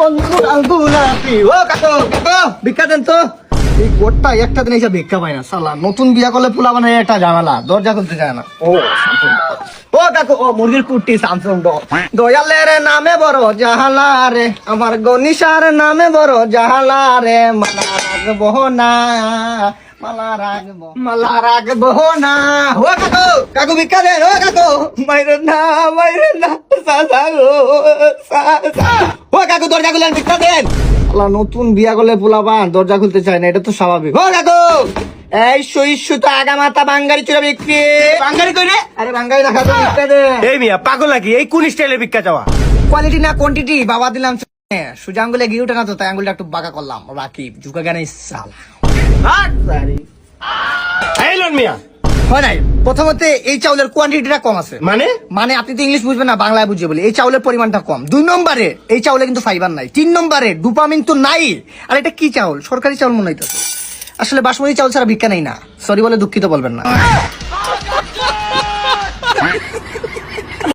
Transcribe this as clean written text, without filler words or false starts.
বন্ধু গোলাপি। ও কাকু কাকু ভিক্ষা দেন তো। এই গোটটা একটা দিন এসে ভিক্ষা পায় না সালা। নতুন বিয়া করলে পোলা বানায় একটা ঝামেলা, দরজা খুলতে চায় না। ও কাকু ও মুরগির কুটি স্যামসং দয়ালের নামে বড় জাহালা রে, আমার গনিশার নামে বড় জাহালা রে, মালা রাখবো না মালা রাখবো না। ও কাকু কাকু ভিক্ষা দেন। ও কাকু মাইরে না সাসা গো সাসা। ও কাকু দরজা খুলেন ভিক্ষা দেন। আল্লাহ নতুন বিয়া করলে পোলাপান দরজা খুলতে চায় না, এটা তো স্বাভাবিক। ও কাকু এই সইস্যু তো আগা মাথা বাঙ্গারি চুরা বিক্রি। বাঙালি কই রে? আরে বাঙ্গারি রাখা তো ভিক্ষা দেন। এই মিয়া পাগল নাকি? এই কোন স্টাইলে ভিক্ষা চাওয়া? কোয়ালিটি না কোয়ান্টিটি বাবা দিলাম। সোজা আঙ্গুলে গিয়ে উঠে না তো, তাই আঙ্গুলটা একটু বাঁকা করলাম। রাখি ঝুঁকা জ্ঞানে সাল এই লন মিয়া। হয় নাই। প্রথমত এই চাউলের কোয়ান্টিটিটা কম আছে। মানে আপনি তো ইংলিশ বুঝবেন না, বাংলায় বুঝে বলি। এই চাউলের পরিমাণটা কম। 2 নম্বরে এই চাউলে কিন্তু ফাইবার নাই। 3 নম্বরে ডোপামিন তো নাই। আর এটা কি চাউল? সরকারি চাউল মনে হইতেছে। আসলে বাসমতি চাউল ছাড়া ভিক্ষা নেই না। সরি বলে দুঃখিত বলবেন না।